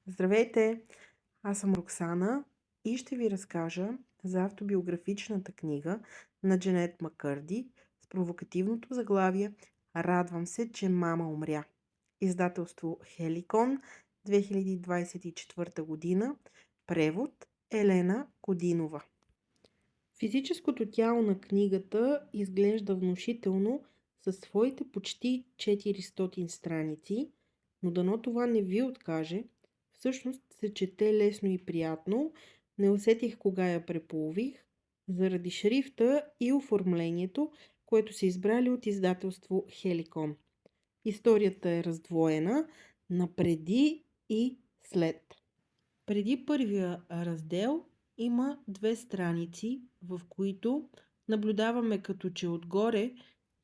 Здравейте! Аз съм Роксана и ще ви разкажа за автобиографичната книга на Джанет Макърди с провокативното заглавие "Радвам се, че мама умря". Издателство Хеликон, 2024 година. Превод Елена Кодинова. Физическото тяло на книгата изглежда внушително със своите почти 400 страници, но дано това не ви откаже. Всъщност се чете лесно и приятно. Не усетих кога я преполових, заради шрифта и оформлението, което са избрали от издателство Хеликон. Историята е раздвоена на преди и след. Преди първия раздел има две страници, в които наблюдаваме като че отгоре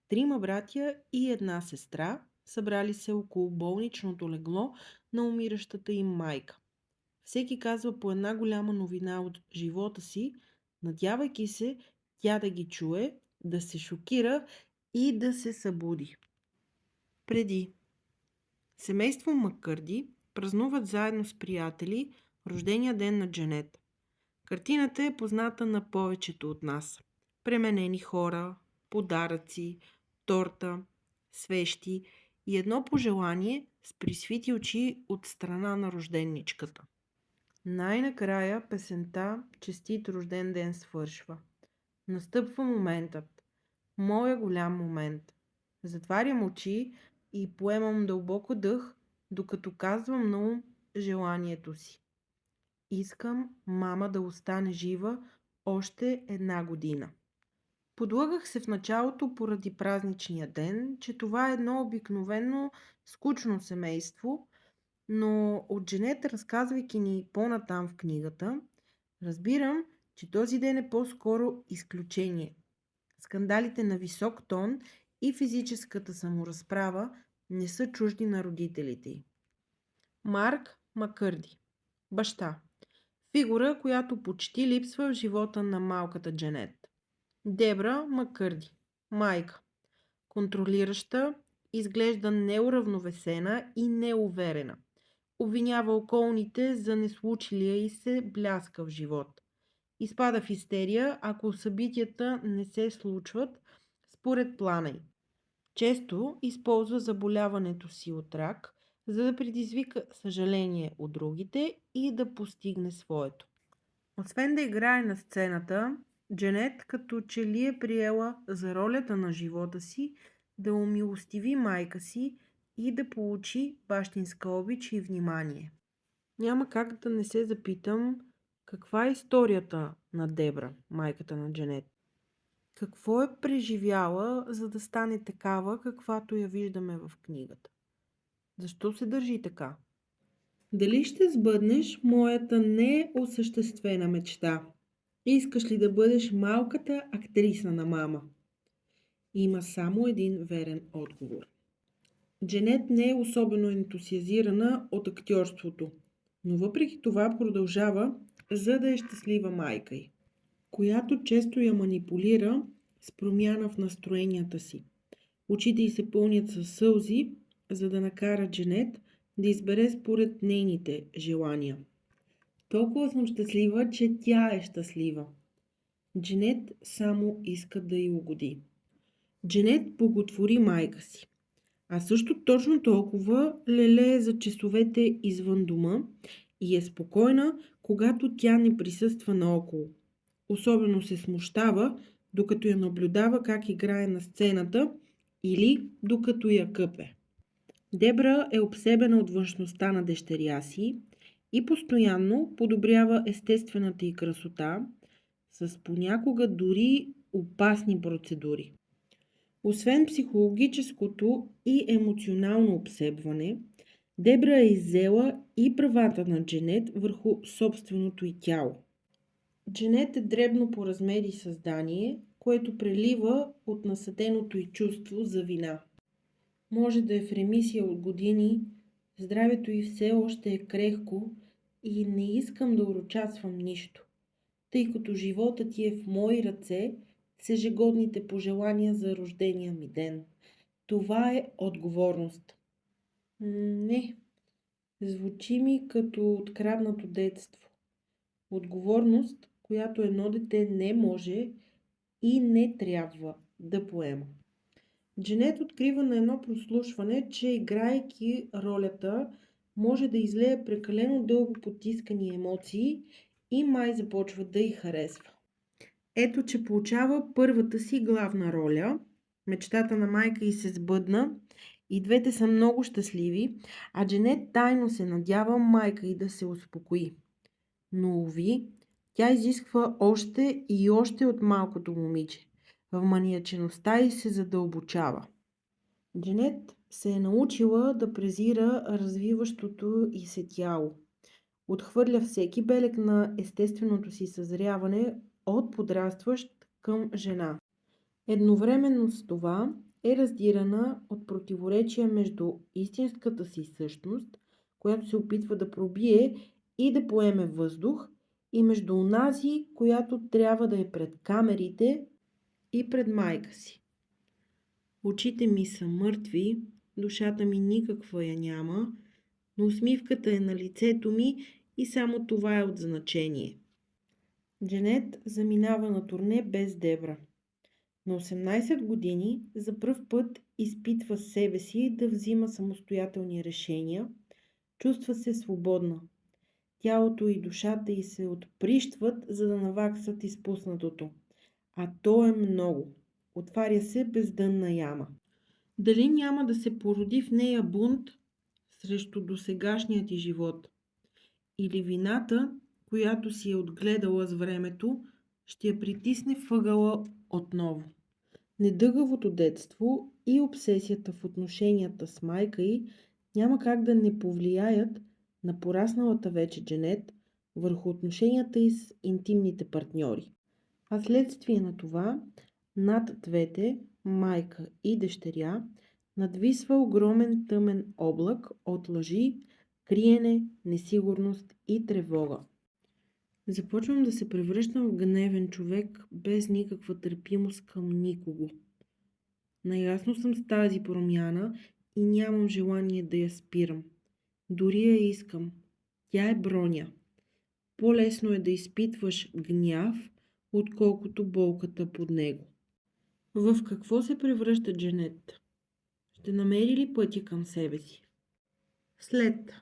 трима братя и една сестра, събрали се около болничното легло на умиращата им майка. Всеки казва по една голяма новина от живота си, надявайки се тя да ги чуе, да се шокира и да се събуди. Преди. Семейство Маккърди празнуват заедно с приятели рождения ден на Джанет. Картината е позната на повечето от нас. Пременени хора, подаръци, торта, свещи и едно пожелание с присвити очи от страна на рожденничката. Най-накрая песента "Честит рожден ден" свършва. Настъпва моментът. Моя голям момент. Затварям очи и поемам дълбоко дъх, докато казвам на ум желанието си. Искам мама да остане жива още една година. Подлъгах се в началото поради празничния ден, че това е едно обикновено скучно семейство, но от Джанет, разказвайки ни по-натам в книгата, разбирам, че този ден е по-скоро изключение. Скандалите на висок тон и физическата саморазправа не са чужди на родителите й. Марк Макърди. Баща. Фигура, която почти липсва в живота на малката Джанет. Дебра Макърди. Майка. Контролираща, изглежда неуравновесена и неуверена. Обвинява околните за неслучилия й се бляскав живот. Изпада в истерия, ако събитията не се случват според плана й. Често използва заболяването си от рак, за да предизвика съжаление от другите и да постигне своето. Освен да играе на сцената, Джанет като че ли е приела за ролята на живота си да умилостиви майка си и да получи бащинска обич и внимание. Няма как да не се запитам каква е историята на Дебра, майката на Джанет. Какво е преживяла, за да стане такава, каквато я виждаме в книгата? Защо се държи така? Дали ще сбъднеш моята неосъществена мечта? Искаш ли да бъдеш малката актриса на мама? Има само един верен отговор. Джанет не е особено ентусиазирана от актьорството, но въпреки това продължава, за да е щастлива майка й, която често я манипулира с промяна в настроенията си. Очите й се пълнят със сълзи, за да накара Джанет да избере според нейните желания. Толкова съм щастлива, че тя е щастлива. Джанет само иска да й угоди. Джанет боготвори майка си, а също точно толкова лелее за часовете извън дома и е спокойна, когато тя не присъства наоколо. Особено се смущава, докато я наблюдава как играе на сцената или докато я къпе. Дебра е обсебена от външността на дъщеря си и постоянно подобрява естествената й красота с понякога дори опасни процедури. Освен психологическото и емоционално обсебване, Дебра е иззела и правата на Джанет върху собственото й тяло. Джанет е дребно по размери създание, което прелива от насаденото й чувство за вина. Може да е в ремисия от години, здравето й все още е крехко и не искам да урочасвам нищо, тъй като животът ти е в мои ръце с ежегодните пожелания за рождения ми ден. Това е отговорност. Не, Звучи ми като откраднато детство. Отговорност, която едно дете не може и не трябва да поема. Дженет открива на едно прослушване, че играйки ролята, може да излее прекалено дълго потискани емоции и май започва да й харесва. Ето, че получава първата си главна роля. Мечтата на майка й се сбъдна и двете са много щастливи, а Дженет тайно се надява майка й да се успокои. Но уви, тя изисква още и още от малкото момиче. В маниачеността й се задълбочава. Дженет се е научила да презира развиващото й се тяло. Отхвърля всеки белег на естественото си съзряване от подрастващ към жена. Едновременно с това е раздирана от противоречия между истинската си същност, която се опитва да пробие и да поеме въздух, и между онази, която трябва да е пред камерите и пред майка си. Очите ми са мъртви, душата ми никаква я няма, но усмивката е на лицето ми и само това е от значение. Дженет заминава на турне без Дебра. На 18 години за пръв път изпитва себе си да взима самостоятелни решения, чувства се свободна. Тялото и душата й се отприщват, за да наваксат изпуснатото. А то е много. Отваря се бездънна яма. Дали няма да се породи в нея бунт срещу досегашният ти живот? Или вината, която си е отгледала с времето, ще я притисне въгъла отново? Недъгавото детство и обсесията в отношенията с майка й няма как да не повлияят на порасналата вече Дженет върху отношенията й с интимните партньори. А следствие на това, над двете, майка и дъщеря, надвисва огромен тъмен облак от лъжи, криене, несигурност и тревога. Започвам да се превръщам в гневен човек без никаква търпимост към никого. Наясно съм с тази промяна и нямам желание да я спирам. Дори я искам. Тя е броня. По-лесно е да изпитваш гняв, отколкото болката под него. В какво се превръща Дженет? Ще намери ли пътя към себе си? След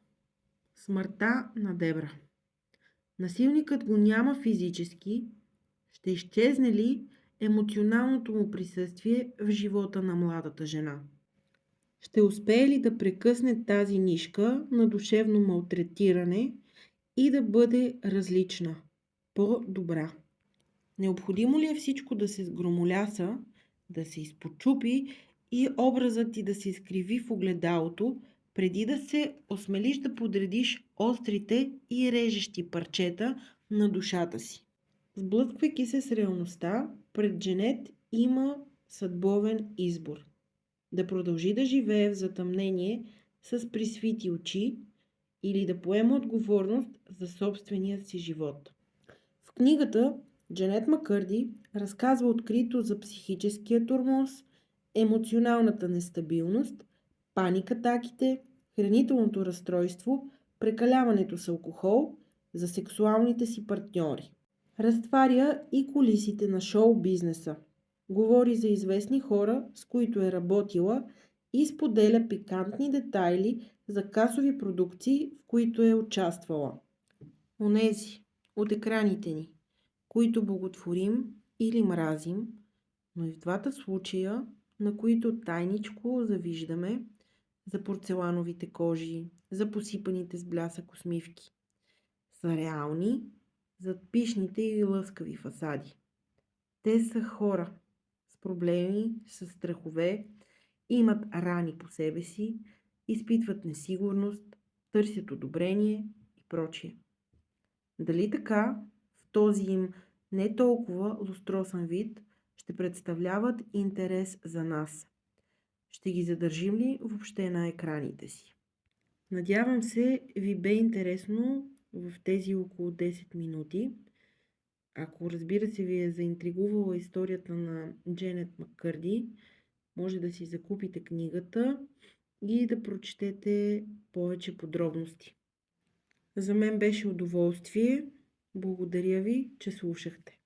смъртта на Дебра. Насилникът го няма физически, ще изчезне ли емоционалното му присъствие в живота на младата жена? Ще успее ли да прекъсне тази нишка на душевно малтретиране и да бъде различна, по-добра? Необходимо ли е всичко да се сгромоляса, да се изпочупи и образът ти да се изкриви в огледалото, преди да се осмелиш да подредиш острите и режещи парчета на душата си? Сблъсквайки се с реалността, пред Дженет има съдбовен избор. Да продължи да живее в затъмнение с присвити очи или да поема отговорност за собствения си живот. В книгата Дженет Макърди разказва открито за психическия тормоз, емоционалната нестабилност, паникатаките, хранителното разстройство, прекаляването с алкохол, за сексуалните си партньори. Разтваря и кулисите на шоу-бизнеса. Говори за известни хора, с които е работила и споделя пикантни детайли за касови продукции, в които е участвала. Онези от екраните ни, които боготворим или мразим, но и в двата случая, на които тайничко завиждаме, за порцелановите кожи, за посипаните с блясък усмивки, са реални зад пишните и лъскави фасади. Те са хора с проблеми, с страхове, имат рани по себе си, изпитват несигурност, търсят одобрение и прочие. Дали така, в този им не толкова лустросан вид, ще представляват интерес за нас? Ще ги задържим ли въобще на екраните си? Надявам се, ви бе интересно в тези около 10 минути. Ако, разбира се, ви е заинтригувала историята на Дженет Маккърди, може да си закупите книгата и да прочетете повече подробности. За мен беше удоволствие. Благодаря ви, че слушахте.